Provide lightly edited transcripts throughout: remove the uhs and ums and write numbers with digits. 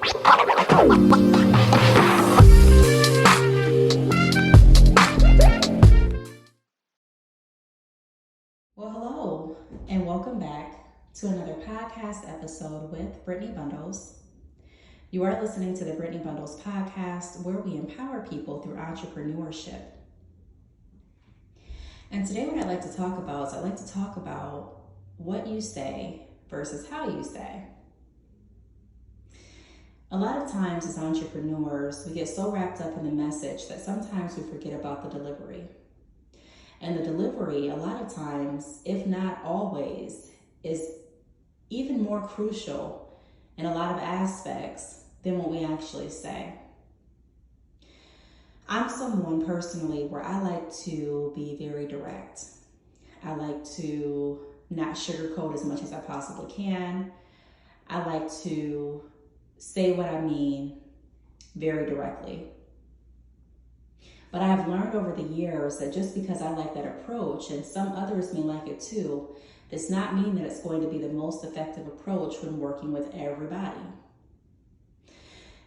Well, hello, and welcome back to another podcast episode with Brittney Bundles. You are listening to the Brittney Bundles podcast, where we empower people through entrepreneurship. And today what I'd like to talk about is what you say versus how you say. A lot of times as entrepreneurs, we get so wrapped up in the message that sometimes we forget about the delivery. And the delivery, a lot of times, if not always, is even more crucial in a lot of aspects than what we actually say. I'm someone personally where I like to be very direct. I like to not sugarcoat as much as I possibly can. I like to say what I mean very directly. But I have learned over the years that just because I like that approach, and some others may like it too, does not mean that it's going to be the most effective approach when working with everybody.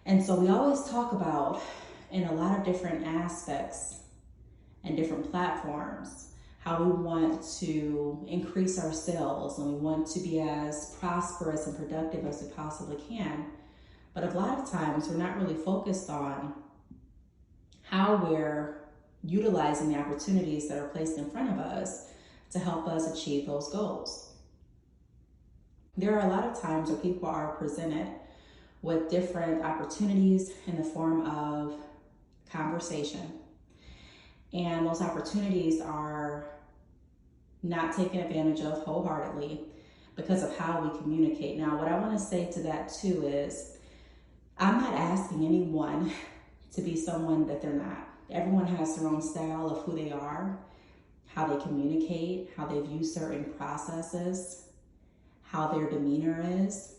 And so we always talk about, in a lot of different aspects and different platforms, how we want to increase our sales and we want to be as prosperous and productive as we possibly can. But a lot of times we're not really focused on how we're utilizing the opportunities that are placed in front of us to help us achieve those goals. There are a lot of times where people are presented with different opportunities in the form of conversation. And those opportunities are not taken advantage of wholeheartedly because of how we communicate. Now, what I want to say to that too is, I'm not asking anyone to be someone that they're not. Everyone has their own style of who they are, how they communicate, how they view certain processes, how their demeanor is.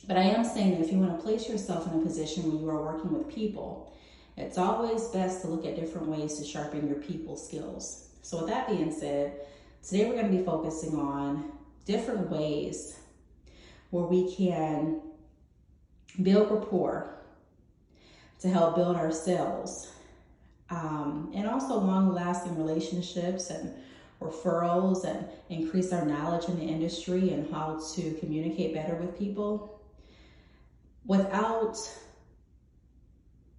But I am saying that if you want to place yourself in a position where you are working with people, it's always best to look at different ways to sharpen your people skills. So with that being said, today we're going to be focusing on different ways where we can build rapport to help build our sales, and also long-lasting relationships and referrals, and increase our knowledge in the industry and how to communicate better with people without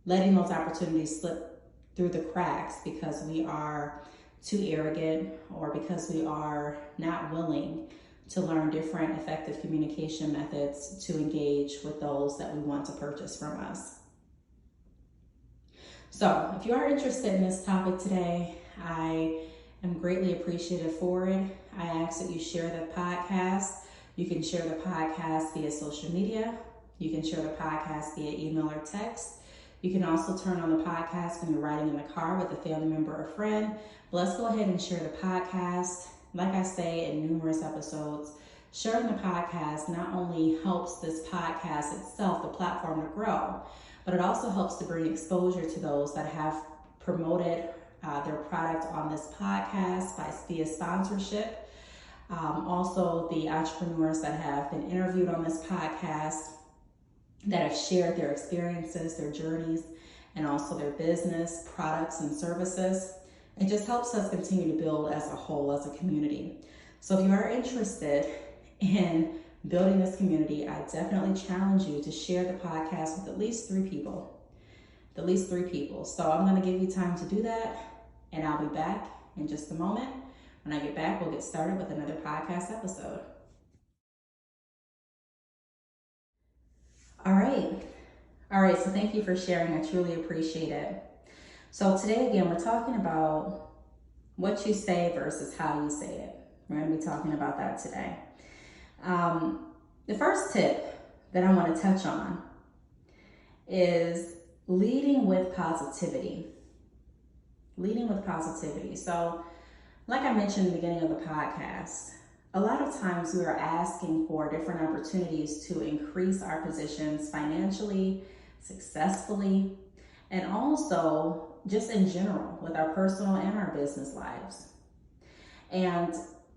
letting those opportunities slip through the cracks because we are too arrogant or because we are not willing to learn different effective communication methods to engage with those that we want to purchase from us. So if you are interested in this topic today, I am greatly appreciative for it. I ask that you share the podcast. You can share the podcast via social media. You can share the podcast via email or text. You can also turn on the podcast when you're riding in the car with a family member or friend. But let's go ahead and share the podcast. Like I say in numerous episodes, sharing the podcast not only helps this podcast itself, the platform, to grow, but it also helps to bring exposure to those that have promoted their product on this podcast via sponsorship. Also, the entrepreneurs that have been interviewed on this podcast that have shared their experiences, their journeys, and also their business, products, and services. It just helps us continue to build as a whole, as a community. So if you are interested in building this community, I definitely challenge you to share the podcast with at least 3 people. So I'm going to give you time to do that, and I'll be back in just a moment. When I get back, we'll get started with another podcast episode. All right, so thank you for sharing. I truly appreciate it. So today, again, we're talking about what you say versus how you say it. We're going to be talking about that today. The first tip that I want to touch on is leading with positivity. So, like I mentioned in the beginning of the podcast, a lot of times we are asking for different opportunities to increase our positions financially, successfully, and also just in general with our personal and our business lives. And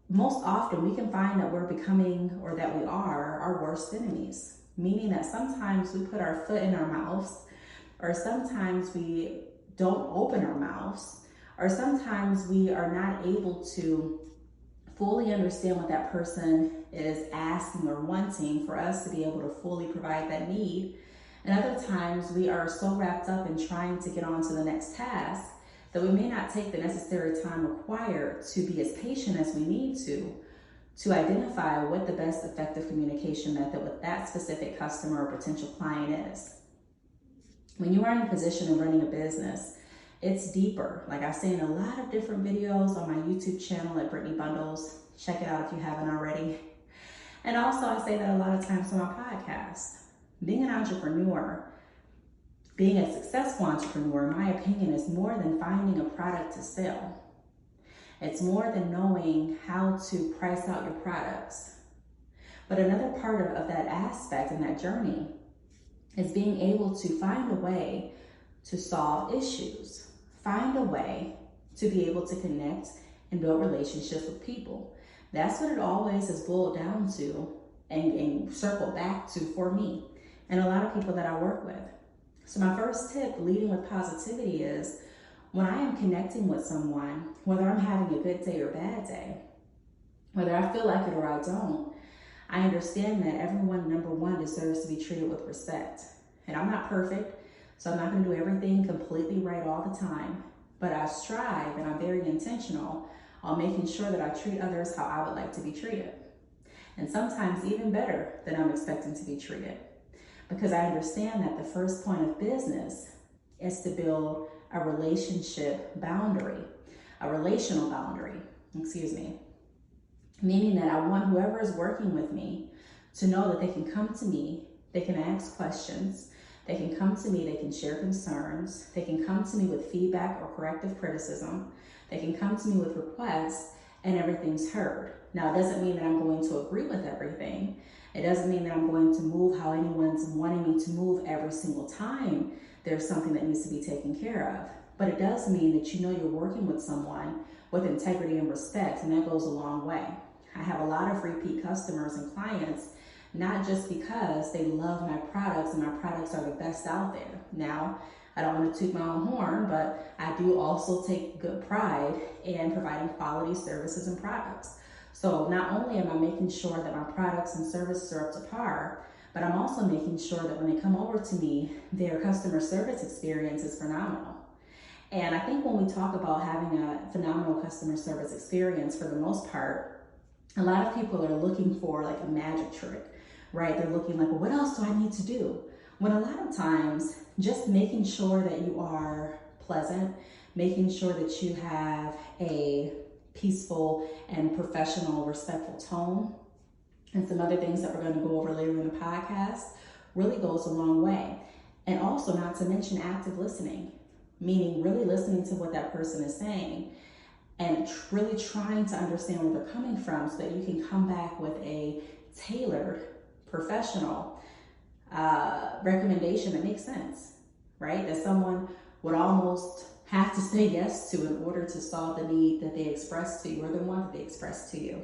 most often we can find that we're becoming, or that we are, our worst enemies. meaning that sometimes we put our foot in our mouths, or sometimes we don't open our mouths, or sometimes we are not able to fully understand what that person is asking or wanting for us to be able to fully provide that need. And other times we are so wrapped up in trying to get on to the next task that we may not take the necessary time required to be as patient as we need to identify what the best effective communication method with that specific customer or potential client is. When you are in a position of running a business, it's deeper. Like I've seen a lot of different videos on my YouTube channel at Brittney Bundles. Check it out if you haven't already. And also I say that a lot of times on my podcast. Being an entrepreneur, being a successful entrepreneur, in my opinion, is more than finding a product to sell. It's more than knowing how to price out your products. But another part of that aspect and that journey is being able to find a way to solve issues, find a way to be able to connect and build relationships with people. That's what it always has boiled down to and circled back to for me and a lot of people that I work with. So my first tip, leading with positivity, is when I am connecting with someone, whether I'm having a good day or bad day, whether I feel like it or I don't, I understand that everyone, number one, deserves to be treated with respect. And I'm not perfect, so I'm not going to do everything completely right all the time, but I strive and I'm very intentional on making sure that I treat others how I would like to be treated. And sometimes even better than I'm expecting to be treated. Because I understand that the first point of business is to build a relationship boundary, a relational boundary, meaning that I want whoever is working with me to know that they can come to me, they can ask questions, they can come to me, they can share concerns, they can come to me with feedback or corrective criticism, they can come to me with requests, and everything's heard. Now, it doesn't mean that I'm going to agree with everything. It doesn't mean that I'm going to move how anyone's wanting me to move every single time there's something that needs to be taken care of. But it does mean that you know you're working with someone with integrity and respect, and that goes a long way. I have a lot of repeat customers and clients, not just because they love my products and my products are the best out there. Now, I don't want to toot my own horn, but I do also take good pride in providing quality services and products. So not only am I making sure that my products and services are up to par, but I'm also making sure that when they come over to me, their customer service experience is phenomenal. And I think when we talk about having a phenomenal customer service experience, for the most part, a lot of people are looking for like a magic trick, right? They're looking like, well, what else do I need to do? When a lot of times, just making sure that you are pleasant, making sure that you have a peaceful and professional, respectful tone, and some other things that we're going to go over later in the podcast, really goes a long way. And also, not to mention active listening, meaning really listening to what that person is saying and really trying to understand where they're coming from so that you can come back with a tailored, professional recommendation that makes sense, right? That someone would almost have to say yes to in order to solve the need that they express to you or the one that they express to you.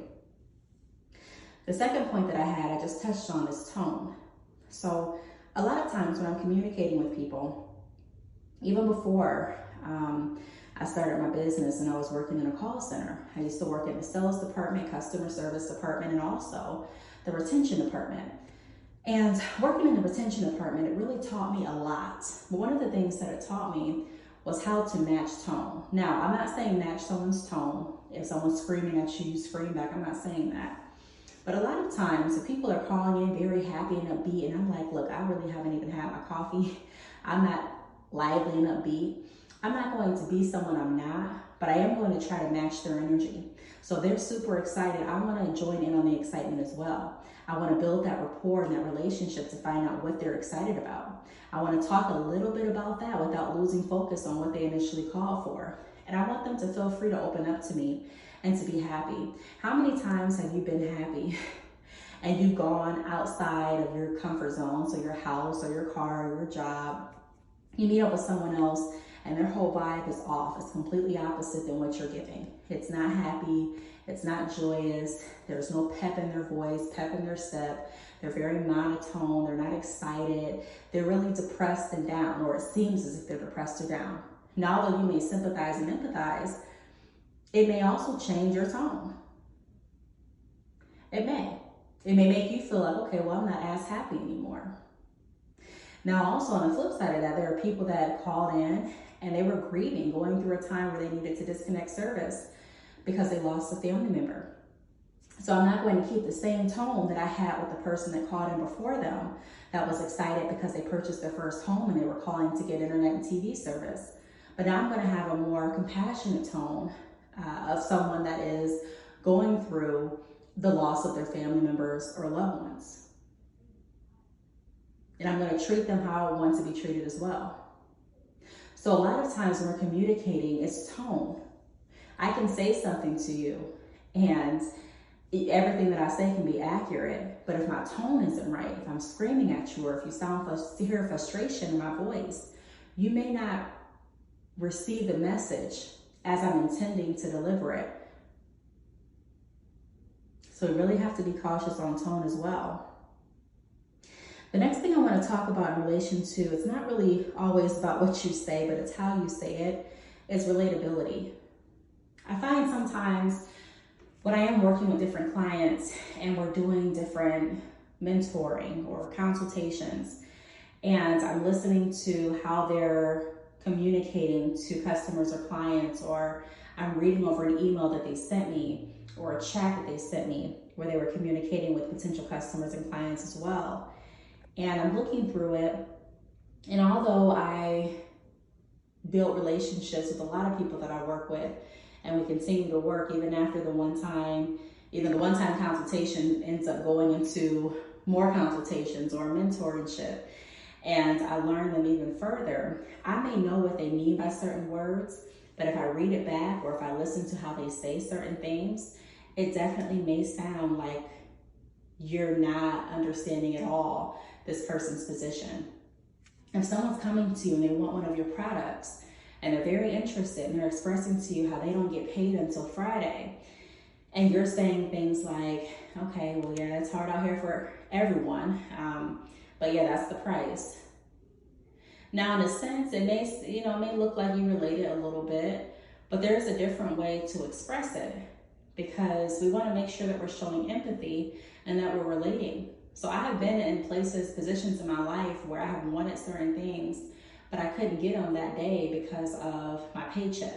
The second point that I just touched on is tone. So a lot of times when I'm communicating with people, even before I started my business and I was working in a call center, I used to work in the sales department, customer service department, and also the retention department. And working in the retention department, it really taught me a lot. But one of the things that it taught me was how to match tone. Now, I'm not saying match someone's tone. If someone's screaming at you, you scream back. I'm not saying that. But a lot of times, if people are calling in very happy and upbeat, and I'm like, look, I really haven't even had my coffee. I'm not lively and upbeat. I'm not going to be someone I'm not, but I am going to try to match their energy. So they're super excited. I want to join in on the excitement as well. I want to build that rapport and that relationship to find out what they're excited about. I want to talk a little bit about that without losing focus on what they initially called for. And I want them to feel free to open up to me and to be happy. How many times have you been happy and you've gone outside of your comfort zone, so your house or your car or your job, you meet up with someone else and their whole vibe is off. It's completely opposite than what you're giving. It's not happy. It's not joyous. There's no pep in their voice, pep in their step. They're very monotone. They're not excited. They're really depressed and down, or it seems as if they're depressed or down. Now, although you may sympathize and empathize, it may also change your tone. It may. It may make you feel like, okay, well, I'm not as happy anymore. Now, also on the flip side of that, there are people that called in and they were grieving, going through a time where they needed to disconnect service because they lost a family member. So I'm not going to keep the same tone that I had with the person that called in before them that was excited because they purchased their first home and they were calling to get internet and TV service. But now I'm going to have a more compassionate tone of someone that is going through the loss of their family members or loved ones. And I'm going to treat them how I want to be treated as well. So a lot of times when we're communicating, it's tone. I can say something to you and everything that I say can be accurate, but if my tone isn't right, if I'm screaming at you, or if you hear frustration in my voice, you may not receive the message as I'm intending to deliver it. So we really have to be cautious on tone as well. The next thing I want to talk about in relation to, it's not really always about what you say, but it's how you say it, is relatability. I find sometimes when I am working with different clients and we're doing different mentoring or consultations, and I'm listening to how they're communicating to customers or clients, or I'm reading over an email that they sent me or a chat that they sent me where they were communicating with potential customers and clients as well. And I'm looking through it, and although I built relationships with a lot of people that I work with, and we continue to work even after the one-time consultation ends up going into more consultations or mentorship, and I learn them even further, I may know what they mean by certain words, but if I read it back or if I listen to how they say certain things, it definitely may sound like you're not understanding at all this person's position. If someone's coming to you and they want one of your products and they're very interested and they're expressing to you how they don't get paid until Friday, and you're saying things like, okay, well, yeah, it's hard out here for everyone, but yeah, that's the price. Now, in a sense, it may look like you related a little bit, but there's a different way to express it, because we want to make sure that we're showing empathy and that we're relating. So I have been in positions in my life where I have wanted certain things, but I couldn't get them that day because of my paycheck.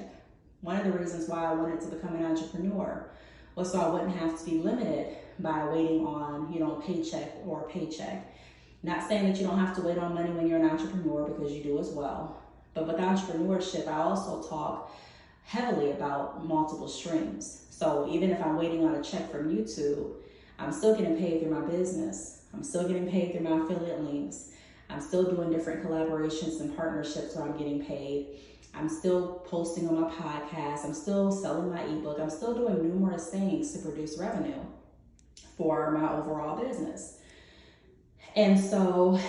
One of the reasons why I wanted to become an entrepreneur was so I wouldn't have to be limited by waiting on, paycheck or paycheck. Not saying that you don't have to wait on money when you're an entrepreneur, because you do as well. But with entrepreneurship, I also talk heavily about multiple streams. So even if I'm waiting on a check from YouTube, I'm still getting paid through my business. I'm still getting paid through my affiliate links. I'm still doing different collaborations and partnerships where I'm getting paid. I'm still posting on my podcast. I'm still selling my ebook. I'm still doing numerous things to produce revenue for my overall business. And so,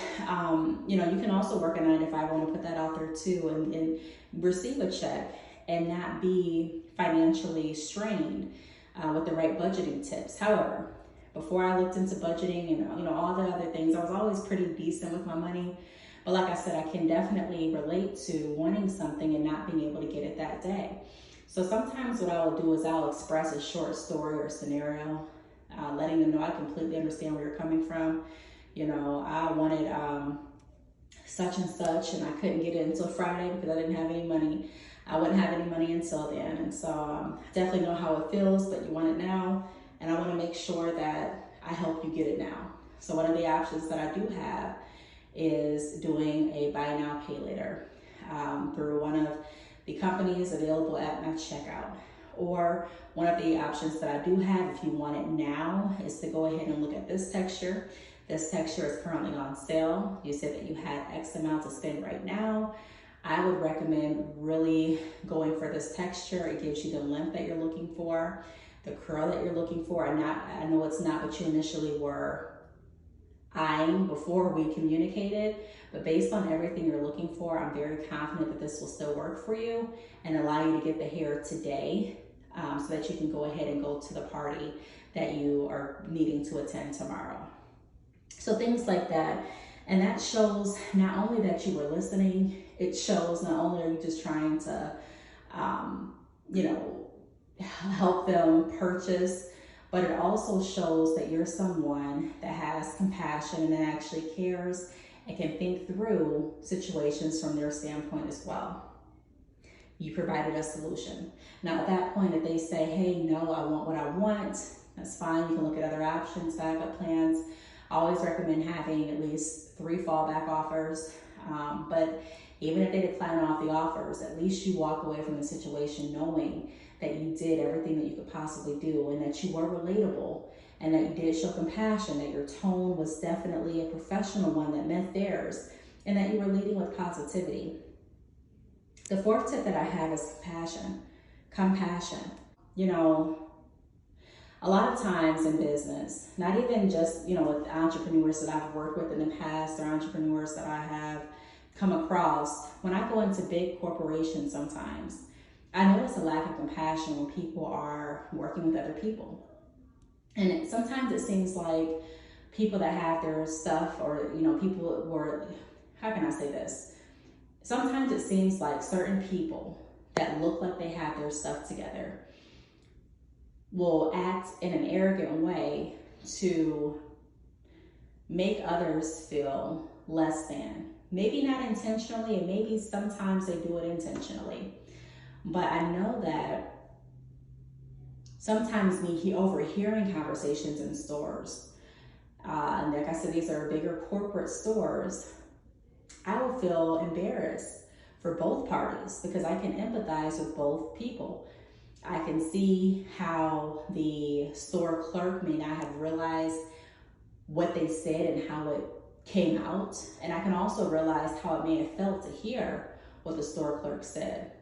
you can also work a 9 to 5. I want to put that out there too, and receive a check and not be financially strained with the right budgeting tips. However, before I looked into budgeting and all the other things, I was always pretty decent with my money. But like I said, I can definitely relate to wanting something and not being able to get it that day. So sometimes what I will do is I'll express a short story or scenario, letting them know I completely understand where you're coming from. I wanted such and such, and I couldn't get it until Friday because I didn't have any money. I wouldn't have any money until then. And so I definitely know how it feels, but you want it now. And I want to make sure that I help you get it now. So one of the options that I do have is doing a buy now, pay later through one of the companies available at my checkout. Or one of the options that I do have, if you want it now, is to go ahead and look at this texture. This texture is currently on sale. You said that you had X amount to spend right now. I would recommend really going for this texture. It gives you the length that you're looking for, the curl that you're looking for. I know it's not what you initially were eyeing before we communicated, but based on everything you're looking for, I'm very confident that this will still work for you and allow you to get the hair today so that you can go ahead and go to the party that you are needing to attend tomorrow. So things like that. And that shows not only that you were listening, it shows not only are you just trying to, you know, help them purchase, but it also shows that you're someone that has compassion and that actually cares and can think through situations from their standpoint as well. You provided a solution. Now at that point, if they say, hey, no, I want what I want, that's fine. You can look at other options, backup plans. I always recommend having at least 3 fallback offers. But even if they decline off the offers, at least you walk away from the situation knowing that you did everything that you could possibly do and that you were relatable and that you did show compassion, that your tone was definitely a professional one that met theirs, and that you were leading with positivity. The 4th tip that I have is compassion. Compassion. You know, a lot of times in business, not even just, you know, with entrepreneurs that I've worked with in the past or entrepreneurs that I have come across, when I go into big corporations sometimes, I notice a lack of compassion when people are working with other people. And sometimes it seems like people that have their stuff, or, you know, people were, how can I say this? Sometimes it seems like certain people that look like they have their stuff together will act in an arrogant way to make others feel less than. Maybe not intentionally, and maybe sometimes they do it intentionally. But I know that sometimes me overhearing conversations in stores, and like I said, these are bigger corporate stores, I will feel embarrassed for both parties because I can empathize with both people. I can see how the store clerk may not have realized what they said and how it came out. And I can also realize how it may have felt to hear what the store clerk said.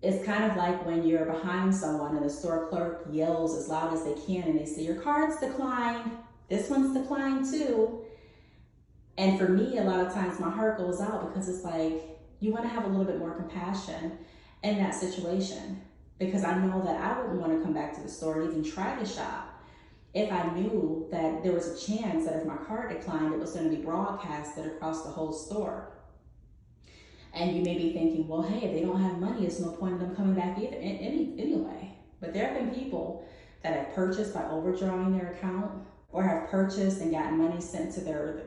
It's kind of like when you're behind someone and the store clerk yells as loud as they can and they say, your card's declined, this one's declined too. And for me, a lot of times my heart goes out because it's like, you want to have a little bit more compassion in that situation, because I know that I wouldn't want to come back to the store and even try to shop if I knew that there was a chance that if my card declined, it was going to be broadcasted across the whole store. And you may be thinking, well, hey, if they don't have money, it's no point in them coming back either anyway. But there have been people that have purchased by overdrawing their account, or have purchased and gotten money sent to their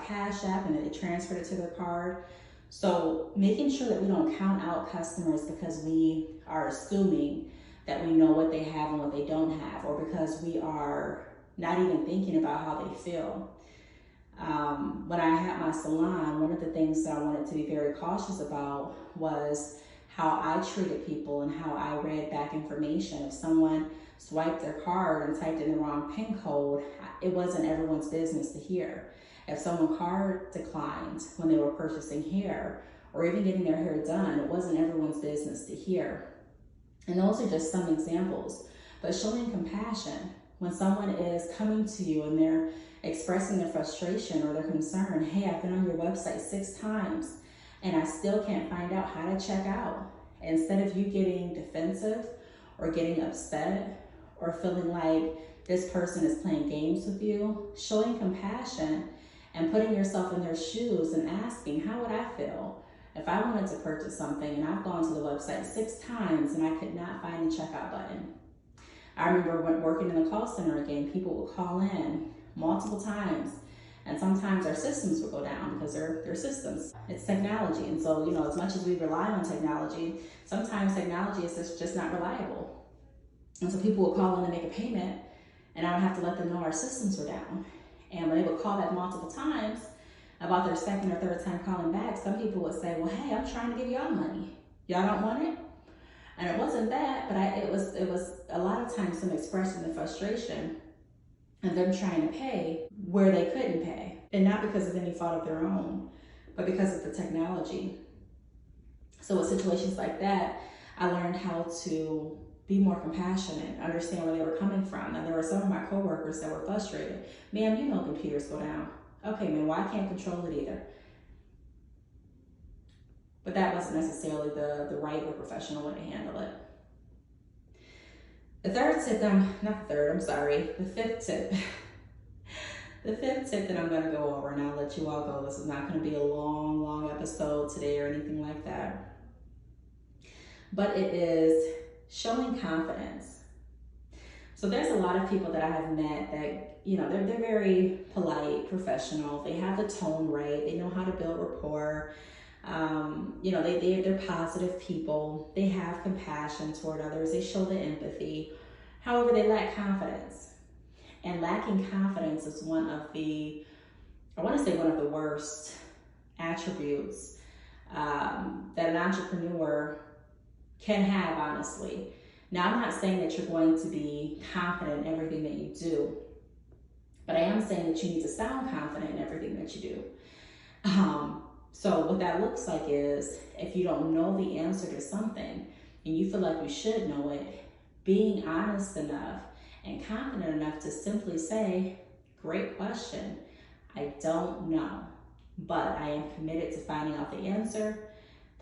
Cash App and then they transferred it to their card. So making sure that we don't count out customers because we are assuming that we know what they have and what they don't have, or because we are not even thinking about how they feel. When I had my salon, one of the things that I wanted to be very cautious about was how I treated people and how I read back information. If someone swiped their card and typed in the wrong PIN code, it wasn't everyone's business to hear. If someone's card declined when they were purchasing hair or even getting their hair done, it wasn't everyone's business to hear. And those are just some examples. But showing compassion when someone is coming to you and they're expressing their frustration or their concern, hey, I've been on your website 6 times and I still can't find out how to check out. Instead of you getting defensive or getting upset or feeling like this person is playing games with you, showing compassion and putting yourself in their shoes and asking, how would I feel if I wanted to purchase something and I've gone to the website 6 times and I could not find the checkout button? I remember when working in the call center again, people would call in multiple times, and sometimes our systems would go down because they're systems. It's technology, and so, you know, as much as we rely on technology, sometimes technology is just not reliable. And so people would call in and make a payment, and I would have to let them know our systems were down. And when they would call back multiple times, about their second or third time calling back, some people would say, well, hey, I'm trying to give y'all money. Y'all don't want it? And it wasn't that, but it was a lot of times them expressing the frustration of them trying to pay where they couldn't pay. And not because of any fault of their own, but because of the technology. So with situations like that, I learned how to be more compassionate, understand where they were coming from. And there were some of my coworkers that were frustrated. Ma'am, you know computers go down. Okay, man, well, I can't control it either. But that wasn't necessarily the right or professional way to handle it. The 5th tip The fifth tip that I'm going to go over, and I'll let you all go. This is not going to be a long episode today or anything like that. But it is showing confidence. So there's a lot of people that I have met that, they're very polite, professional. They have the tone right. They know how to build rapport. They're positive people. They have compassion toward others. They show the empathy. However, they lack confidence. And lacking confidence is one of the worst attributes that an entrepreneur can have, honestly. Now, I'm not saying that you're going to be confident in everything that you do, but I am saying that you need to sound confident in everything that you do. So what that looks like is, if you don't know the answer to something and you feel like you should know it, being honest enough and confident enough to simply say, great question, I don't know, but I am committed to finding out the answer.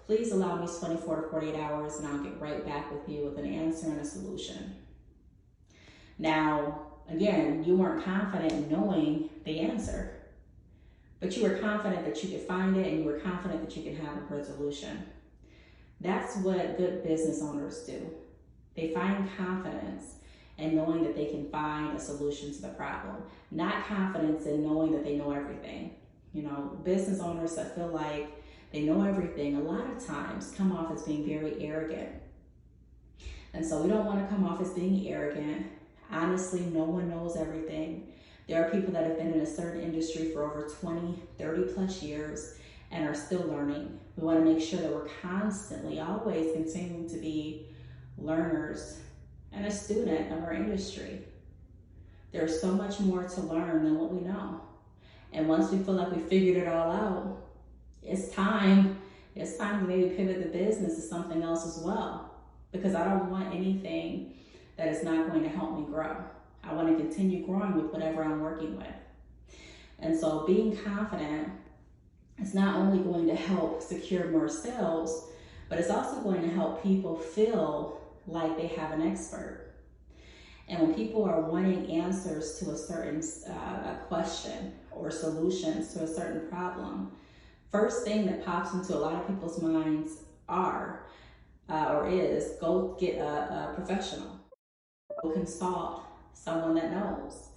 Please allow me 24 to 48 hours and I'll get right back with you with an answer and a solution. Now, again, you weren't confident in knowing the answer, but you were confident that you could find it and you were confident that you could have a resolution. That's what good business owners do. They find confidence in knowing that they can find a solution to the problem, not confidence in knowing that they know everything. Business owners that feel like they know everything, a lot of times come off as being very arrogant. And so we don't want to come off as being arrogant. Honestly, no one knows everything. There are people that have been in a certain industry for over 20, 30 plus years and are still learning. We want to make sure that we're constantly, always continuing to be learners and a student of our industry. There's so much more to learn than what we know. And once we feel like we figured it all out, it's time to maybe pivot the business to something else as well, because I don't want anything that is not going to help me grow. I want to continue growing with whatever I'm working with. And so being confident is not only going to help secure more sales, but it's also going to help people feel like they have an expert. And when people are wanting answers to a certain question or solutions to a certain problem, first thing that pops into a lot of people's minds is go get a professional. Go consult someone that knows.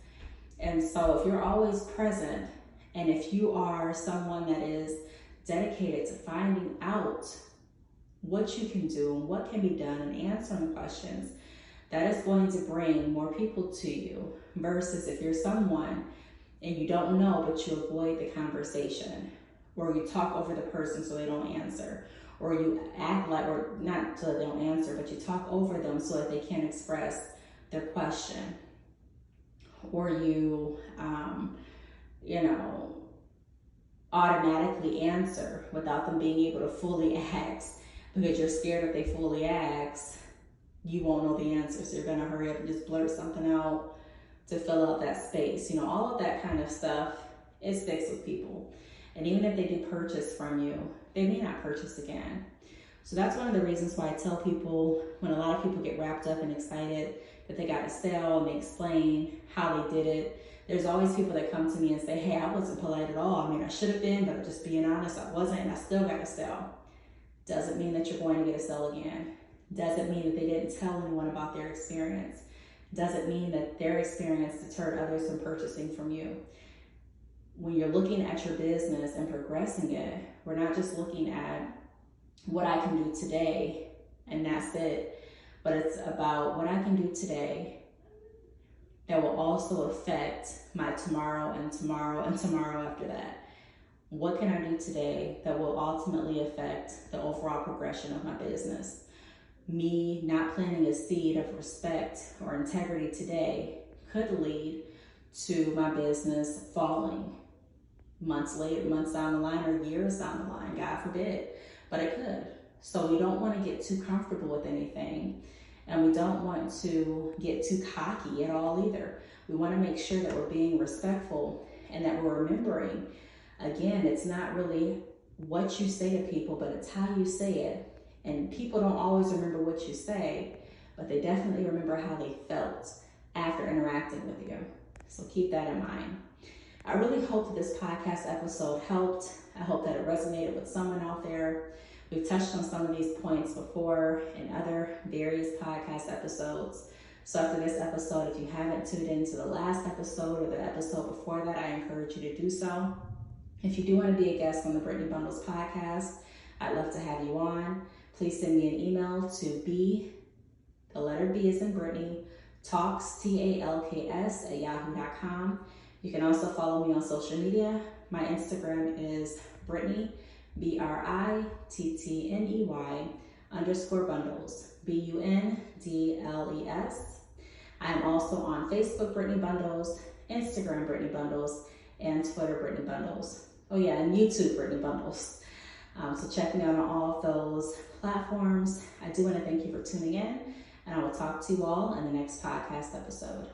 And so if you're always present, and if you are someone that is dedicated to finding out what you can do and what can be done and answering questions, that is going to bring more people to you, versus if you're someone and you don't know but you avoid the conversation, or you talk over the person so they don't answer, or you act like, or not so they don't answer, but you talk over them so that they can't express their question, or you automatically answer without them being able to fully ask, because you're scared if they fully ask, you won't know the answer, so you're going to hurry up and just blurt something out to fill out that space. All of that kind of stuff, it sticks with people. And even if they do purchase from you, they may not purchase again. So that's one of the reasons why I tell people, when a lot of people get wrapped up and excited that they got a sale and they explain how they did it, there's always people that come to me and say, hey, I wasn't polite at all. I mean, I should have been, but just being honest, I wasn't, and I still got a sale. Doesn't mean that you're going to get a sale again. Doesn't mean that they didn't tell anyone about their experience. Doesn't mean that their experience deterred others from purchasing from you. When you're looking at your business and progressing it, we're not just looking at what I can do today and that's it, but it's about what I can do today that will also affect my tomorrow and tomorrow and tomorrow after that. What can I do today that will ultimately affect the overall progression of my business? Me not planting a seed of respect or integrity today could lead to my business falling months down the line, or years down the line, God forbid, but it could. So we don't want to get too comfortable with anything, and we don't want to get too cocky at all either. We want to make sure that we're being respectful and that we're remembering, again, it's not really what you say to people, but it's how you say it. And people don't always remember what you say, but they definitely remember how they felt after interacting with you. So keep that in mind. I really hope that this podcast episode helped. I hope that it resonated with someone out there. We've touched on some of these points before in other various podcast episodes. So after this episode, if you haven't tuned into the last episode or the episode before that, I encourage you to do so. If you do want to be a guest on the Brittney Bundles podcast, I'd love to have you on. Please send me an email to the letter B as in Brittney, Talks, TALKS @yahoo.com. You can also follow me on social media. My Instagram is Brittney, BRITTNEY _bundles, BUNDLES. I am also on Facebook, Brittney Bundles, Instagram, Brittney Bundles, and Twitter, Brittney Bundles. Oh yeah, and YouTube, Brittney Bundles. So check me out on all of those platforms. I do want to thank you for tuning in, and I will talk to you all in the next podcast episode.